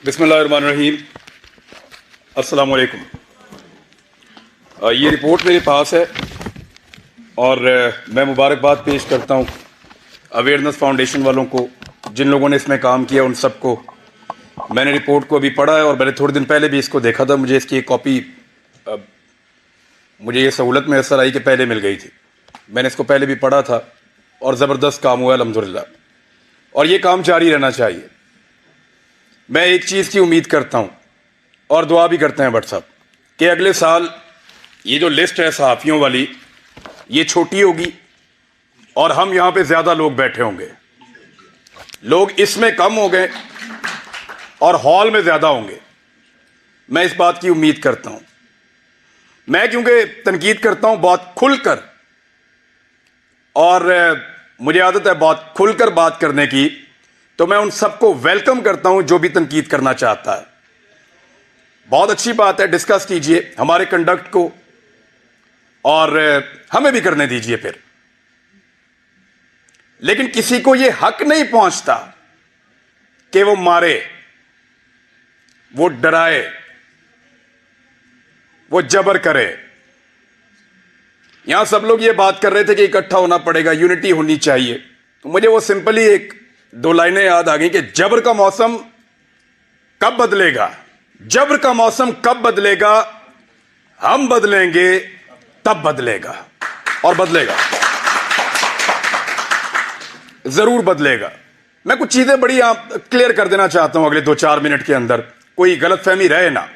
بسم اللہ الرحمن الرحیم. السلام علیکم. یہ رپورٹ میرے پاس ہے اور میں مبارکباد پیش کرتا ہوں اویئرنیس فاؤنڈیشن والوں کو, جن لوگوں نے اس میں کام کیا ان سب کو. میں نے رپورٹ کو ابھی پڑھا ہے اور میں نے تھوڑے دن پہلے بھی اس کو دیکھا تھا. مجھے اس کی ایک کاپی, مجھے یہ سہولت میسر آئی کہ پہلے مل گئی تھی. میں نے اس کو پہلے بھی پڑھا تھا اور زبردست کام ہوا الحمدللہ, اور یہ کام جاری رہنا چاہیے. میں ایک چیز کی امید کرتا ہوں اور دعا بھی کرتے ہیں بٹ صاحب کہ اگلے سال یہ جو لسٹ ہے صحافیوں والی یہ چھوٹی ہوگی اور ہم یہاں پہ زیادہ لوگ بیٹھے ہوں گے. لوگ اس میں کم ہو گئے اور ہال میں زیادہ ہوں گے. میں اس بات کی امید کرتا ہوں. میں کیونکہ تنقید کرتا ہوں بہت کھل کر, اور مجھے عادت ہے بہت کھل کر بات کرنے کی, تو میں ان سب کو ویلکم کرتا ہوں جو بھی تنقید کرنا چاہتا ہے. بہت اچھی بات ہے, ڈسکس کیجئے ہمارے کنڈکٹ کو اور ہمیں بھی کرنے دیجئے پھر. لیکن کسی کو یہ حق نہیں پہنچتا کہ وہ مارے, وہ ڈرائے, وہ جبر کرے. یہاں سب لوگ یہ بات کر رہے تھے کہ اکٹھا ہونا پڑے گا, یونٹی ہونی چاہیے. تو مجھے وہ سمپلی ایک دو لائنیں یاد آ گئیں کہ جبر کا موسم کب بدلے گا, جبر کا موسم کب بدلے گا, ہم بدلیں گے تب بدلے گا, اور بدلے گا, ضرور بدلے گا. میں کچھ چیزیں بڑی کلیئر کر دینا چاہتا ہوں اگلے 2-4 منٹ کے اندر, کوئی غلط فہمی رہے نا.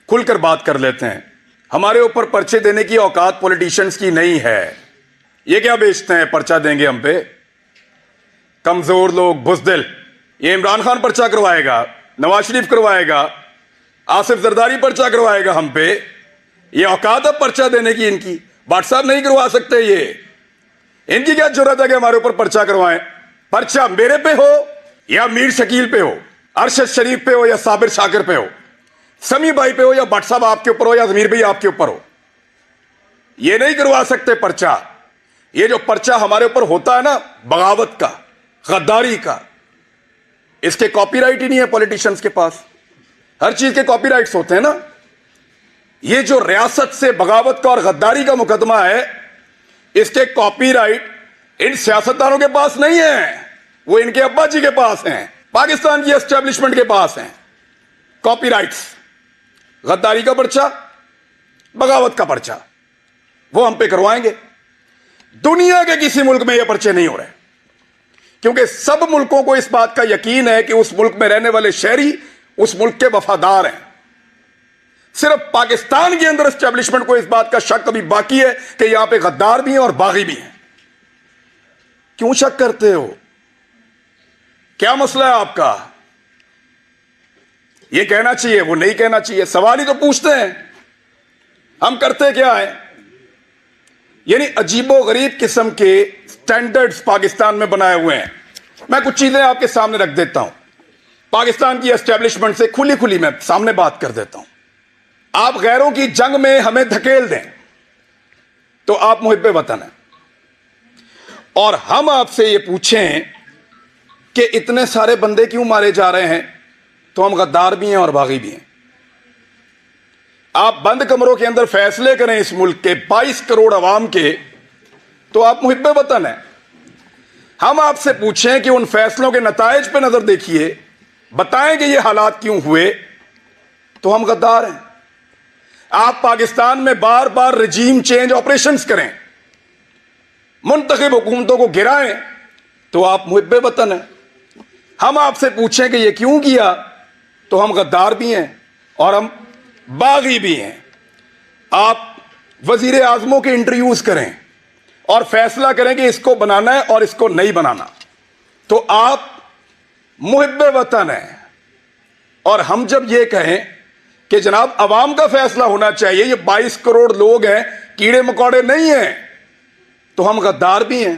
کھل کر بات کر لیتے ہیں. ہمارے اوپر پرچے دینے کی اوقات پولیٹیشنز کی نہیں ہے. یہ کیا بیچتے ہیں پرچہ دیں گے ہم پہ, کمزور لوگ, بزدل. یہ عمران خان پرچہ کروائے گا, نواز شریف کروائے گا, آصف زرداری پرچہ کروائے گا ہم پہ. یہ اوقات ہے پرچہ دینے کی ان کی. بٹ صاحب نہیں کروا سکتے. یہ ان کی کیا جرات ہے کہ ہمارے اوپر پرچہ کروائیں. پرچہ میرے پہ ہو یا میر شکیل پہ ہو, ارشد شریف پہ ہو یا صابر شاکر پہ ہو, سمی بھائی پہ ہو یا بٹ صاحب آپ کے اوپر ہو یا ضمیر بھائی آپ کے اوپر ہو, یہ نہیں کروا سکتے پرچہ. یہ جو پرچہ ہمارے اوپر ہوتا ہے نا بغاوت کا, غداری کا, اس کے کاپی رائٹ ہی نہیں ہے پولیٹیشنز کے پاس. ہر چیز کے کاپی رائٹس ہوتے ہیں نا. یہ جو ریاست سے بغاوت کا اور غداری کا مقدمہ ہے, اس کے کاپی رائٹ ان سیاستدانوں کے پاس نہیں ہے, وہ ان کے ابا جی کے پاس ہیں, پاکستان کی اسٹیبلشمنٹ کے پاس ہیں کاپی رائٹس. غداری کا پرچہ, بغاوت کا پرچہ, وہ ہم پہ کروائیں گے. دنیا کے کسی ملک میں یہ پرچے نہیں ہو رہے, کیونکہ سب ملکوں کو اس بات کا یقین ہے کہ اس ملک میں رہنے والے شہری اس ملک کے وفادار ہیں. صرف پاکستان کے اندر اسٹیبلشمنٹ کو اس بات کا شک ابھی باقی ہے کہ یہاں پہ غدار بھی ہیں اور باغی بھی ہیں. کیوں شک کرتے ہو؟ کیا مسئلہ ہے آپ کا؟ یہ کہنا چاہیے, وہ نہیں کہنا چاہیے. سوال ہی تو پوچھتے ہیں, ہم کرتے کیا ہے. یعنی عجیب و غریب قسم کے سٹینڈرڈز پاکستان میں بنائے ہوئے ہیں. میں کچھ چیزیں آپ کے سامنے رکھ دیتا ہوں, پاکستان کی اسٹیبلشمنٹ سے کھلی میں سامنے بات کر دیتا ہوں. آپ غیروں کی جنگ میں ہمیں دھکیل دیں تو آپ محب وطن ہیں, اور ہم آپ سے یہ پوچھیں کہ اتنے سارے بندے کیوں مارے جا رہے ہیں, تو ہم غدار بھی ہیں اور باغی بھی ہیں. آپ بند کمروں کے اندر فیصلے کریں اس ملک کے 22 کروڑ عوام کے, تو آپ محب وطن ہیں. ہم آپ سے پوچھیں کہ ان فیصلوں کے نتائج پہ نظر دیکھیے, بتائیں کہ یہ حالات کیوں ہوئے, تو ہم غدار ہیں. آپ پاکستان میں بار بار رجیم چینج آپریشنز کریں, منتخب حکومتوں کو گرائیں, تو آپ محب وطن ہیں. ہم آپ سے پوچھیں کہ یہ کیوں کیا, تو ہم غدار بھی ہیں اور ہم باغی بھی ہیں. آپ وزیر اعظموں کے انٹرویوز کریں اور فیصلہ کریں کہ اس کو بنانا ہے اور اس کو نہیں بنانا, تو آپ محب وطن ہیں. اور ہم جب یہ کہیں کہ جناب عوام کا فیصلہ ہونا چاہیے, یہ 22 کروڑ لوگ ہیں, کیڑے مکوڑے نہیں ہیں, تو ہم غدار بھی ہیں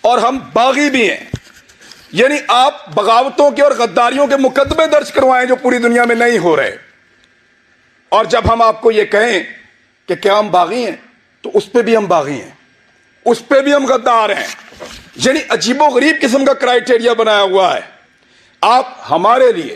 اور ہم باغی بھی ہیں. یعنی آپ بغاوتوں کے اور غداریوں کے مقدمے درج کروائیں جو پوری دنیا میں نہیں ہو رہے, اور جب ہم آپ کو یہ کہیں کہ کیا ہم باغی ہیں, تو اس پہ بھی ہم باغی ہیں, اس پہ بھی ہم غدار ہیں. یعنی عجیب و غریب قسم کا کرائیٹیریا بنایا ہوا ہے. آپ ہمارے لیے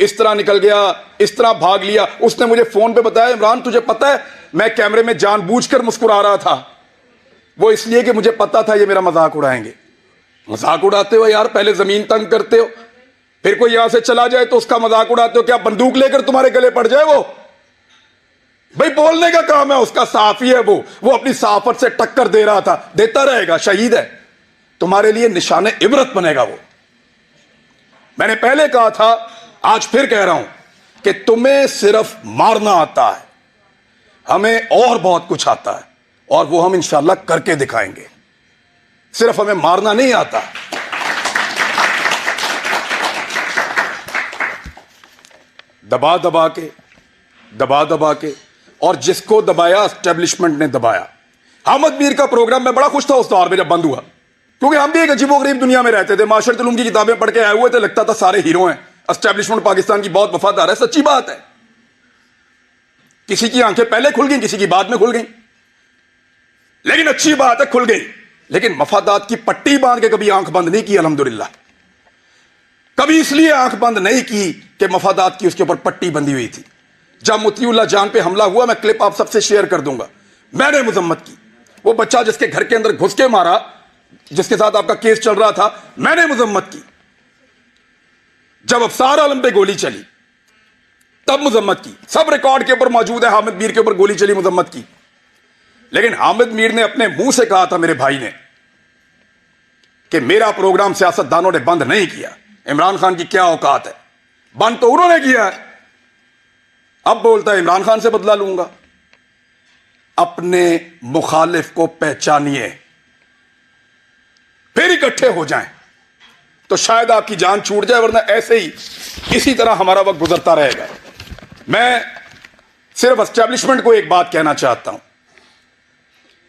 اس طرح نکل گیا, اس طرح بھاگ لیا. اس نے مجھے فون پہ بتایا, عمران تجھے پتا ہے میں کیمرے میں جان بوجھ کر مسکرا رہا تھا, وہ اس لیے کہ مجھے پتا تھا یہ میرا مذاق اڑائیں گے. مذاق اڑاتے ہو یار, پہلے زمین تنگ کرتے ہو, پھر کوئی یہاں سے چلا جائے تو اس کا مذاق اڑاتے ہو. کیا بندوق لے کر تمہارے گلے پڑ جائے وہ؟ بھائی بولنے کا کام ہے, اس کا صحافی ہے وہ اپنی صحافت سے ٹکر دے رہا تھا, دیتا رہے گا, شہید ہے, تمہارے لیے نشان عبرت بنے گا وہ. میں نے پہلے کہا تھا, آج پھر کہہ رہا ہوں کہ تمہیں صرف مارنا آتا ہے, ہمیں اور بہت کچھ آتا ہے, اور وہ ہم انشاءاللہ کر کے دکھائیں گے. صرف ہمیں مارنا نہیں آتا. دبا دبا کے اور جس کو دبایا اسٹیبلشمنٹ نے دبایا. حامد میر کا پروگرام میں بڑا خوش تھا اس دور میں جب بند ہوا, کیونکہ ہم بھی ایک عجیب و غریب دنیا میں رہتے تھے. معاشرت علوم کی کتابیں پڑھ کے آئے ہوئے تھے, لگتا تھا سارے ہیرو ہیں, اسٹیبلشمنٹ پاکستان کی بہت وفادار ہے. سچی بات ہے, کسی کی آنکھیں پہلے کھل گئیں, کسی کی بعد میں کھل گئیں, لیکن اچھی بات ہے کھل گئی. لیکن مفادات کی پٹی باندھ کے کبھی آنکھ بند نہیں کی الحمدللہ. کبھی اس لیے آنکھ بند نہیں کی کہ مفادات کی اس کے اوپر پٹی بندھی ہوئی تھی. جب مطیع اللہ جان پہ حملہ ہوا, میں کلپ آپ سب سے شیئر کر دوں گا, میں نے مذمت کی. وہ بچہ جس کے گھر کے اندر گھس کے مارا, جس کے ساتھ آپ کا کیس چل رہا تھا, میں نے مذمت کی. جب افسار عالم پہ گولی چلی تب مذمت کی. سب ریکارڈ کے اوپر موجود ہے, حامد میر کے اوپر گولی چلی, مذمت کی. لیکن حامد میر نے اپنے منہ سے کہا تھا, میرے بھائی نے, کہ میرا پروگرام سیاست دانوں نے بند نہیں کیا. عمران خان کی کیا اوقات ہے, بند تو انہوں نے کیا ہے. اب بولتا ہے عمران خان سے بدلہ لوں گا. اپنے مخالف کو پہچانیے, پھر اکٹھے ہو جائیں تو شاید آپ کی جان چھوٹ جائے, ورنہ ایسے ہی اسی طرح ہمارا وقت گزرتا رہے گا. میں صرف اسٹیبلشمنٹ کو ایک بات کہنا چاہتا ہوں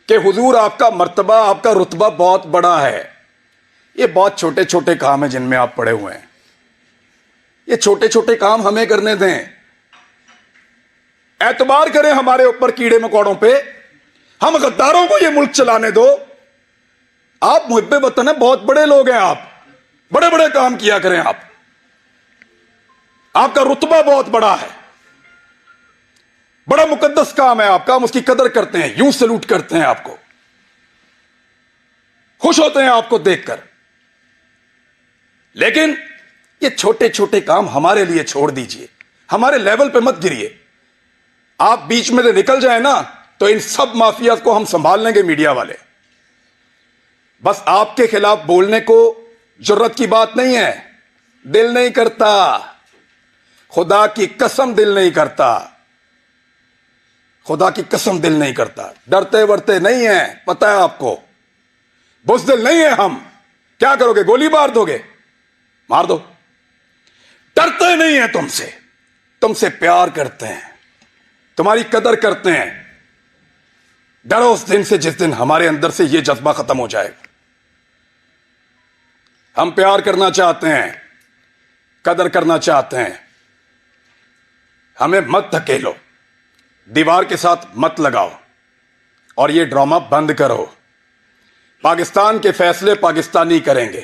کہ حضور آپ کا مرتبہ, آپ کا رتبہ بہت بڑا ہے. یہ بہت چھوٹے چھوٹے کام ہیں جن میں آپ پڑے ہوئے ہیں. یہ چھوٹے چھوٹے کام ہمیں کرنے دیں. اعتبار کریں ہمارے اوپر کیڑے مکوڑوں پہ, ہم غداروں کو یہ ملک چلانے دو. آپ محب وطن ہیں, بہت بڑے لوگ ہیں, آپ بڑے بڑے کام کیا کریں. آپ کا رتبہ بہت بڑا ہے, بڑا مقدس کام ہے آپ کا, ہم اس کی قدر کرتے ہیں, یوں سلوٹ کرتے ہیں آپ کو, خوش ہوتے ہیں آپ کو دیکھ کر. لیکن یہ چھوٹے چھوٹے کام ہمارے لیے چھوڑ دیجئے, ہمارے لیول پہ مت گریے. آپ بیچ میں سے نکل جائیں نا تو ان سب مافیاز کو ہم سنبھال لیں گے, میڈیا والے. بس آپ کے خلاف بولنے کو جرت کی بات نہیں ہے, دل نہیں کرتا, خدا کی قسم دل نہیں کرتا, خدا کی قسم دل نہیں کرتا. ڈرتے ورتے نہیں ہیں, پتہ ہے آپ کو, بزدل نہیں ہیں ہم. کیا کرو گے, گولی مار دو گے, مار دو. ڈرتے نہیں ہیں تم سے پیار کرتے ہیں, تمہاری قدر کرتے ہیں. ڈرو اس دن سے جس دن ہمارے اندر سے یہ جذبہ ختم ہو جائے. ہم پیار کرنا چاہتے ہیں, قدر کرنا چاہتے ہیں. ہمیں مت دھکیلو, دیوار کے ساتھ مت لگاؤ, اور یہ ڈرامہ بند کرو. پاکستان کے فیصلے پاکستانی کریں گے,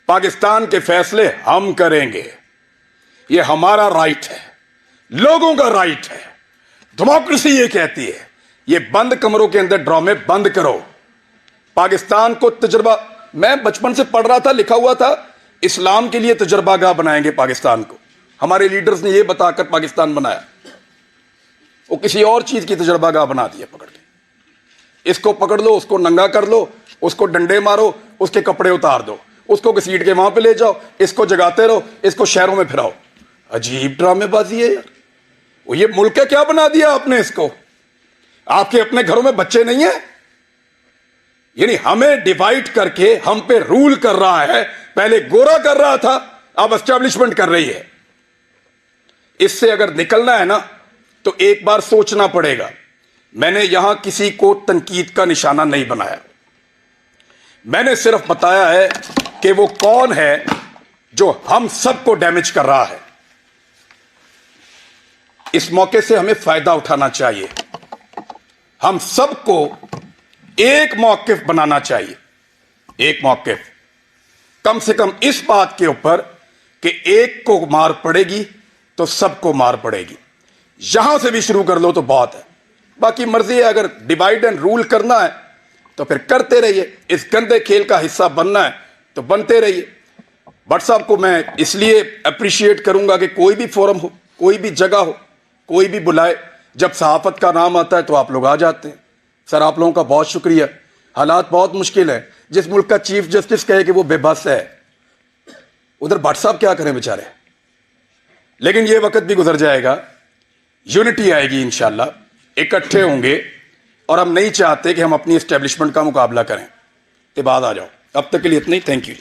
پاکستان کے فیصلے ہم کریں گے. یہ ہمارا رائٹ ہے, لوگوں کا رائٹ ہے. ڈیموکریسی یہ کہتی ہے. یہ بند کمروں کے اندر ڈرامے بند کرو. پاکستان کو تجربہ, میں بچپن سے پڑھ رہا تھا, لکھا ہوا تھا اسلام کے لیے تجربہ گاہ بنائیں گے پاکستان کو. ہمارے لیڈرز نے یہ بتا کر پاکستان بنایا, وہ کسی اور چیز کی تجربہ گاہ بنا دیا پکڑ کے. اس کو پکڑ لو, اس کو ننگا کر لو, اس کو ڈنڈے مارو, اس کے کپڑے اتار دو, اس کو گھسیٹ کے وہاں پہ لے جاؤ, اس کو جگاتے رہو, اس کو شہروں میں پھراؤ. عجیب ڈرامے بازی ہے یار. وہ یہ ملک کیا بنا دیا آپ نے اس کو. آپ کے اپنے گھروں میں بچے نہیں ہیں, یعنی ہمیں ڈیوائڈ کر کے ہم پہ رول کر رہا ہے. پہلے گورا کر رہا تھا, اب اسٹیبلشمنٹ کر رہی ہے. اس سے اگر نکلنا ہے نا تو ایک بار سوچنا پڑے گا. میں نے یہاں کسی کو تنقید کا نشانہ نہیں بنایا, میں نے صرف بتایا ہے کہ وہ کون ہے جو ہم سب کو ڈیمیج کر رہا ہے. اس موقع سے ہمیں فائدہ اٹھانا چاہیے. ہم سب کو ایک موقف بنانا چاہیے, ایک موقف کم سے کم اس بات کے اوپر کہ ایک کو مار پڑے گی تو سب کو مار پڑے گی. یہاں سے بھی شروع کر لو تو بہت ہے. باقی مرضی ہے, اگر ڈیوائیڈ اینڈ رول کرنا ہے تو پھر کرتے رہیے. اس گندے کھیل کا حصہ بننا ہے تو بنتے رہیے. بٹ صاحب کو میں اس لیے اپریشیٹ کروں گا کہ کوئی بھی فورم ہو, کوئی بھی جگہ ہو, کوئی بھی بلائے, جب صحافت کا نام آتا ہے تو آپ لوگ آ جاتے ہیں. سر آپ لوگوں کا بہت شکریہ. حالات بہت مشکل ہیں. جس ملک کا چیف جسٹس کہے کہ وہ بے بس ہے, ادھر بٹ صاحب کیا کریں بیچارے. لیکن یہ وقت بھی گزر جائے گا, یونٹی آئے گی انشاءاللہ, اکٹھے ہوں گے. اور ہم نہیں چاہتے کہ ہم اپنی اسٹیبلشمنٹ کا مقابلہ کریں. بعد آ جاؤ. اب تک کے لیے اتنا ہی. Thank you.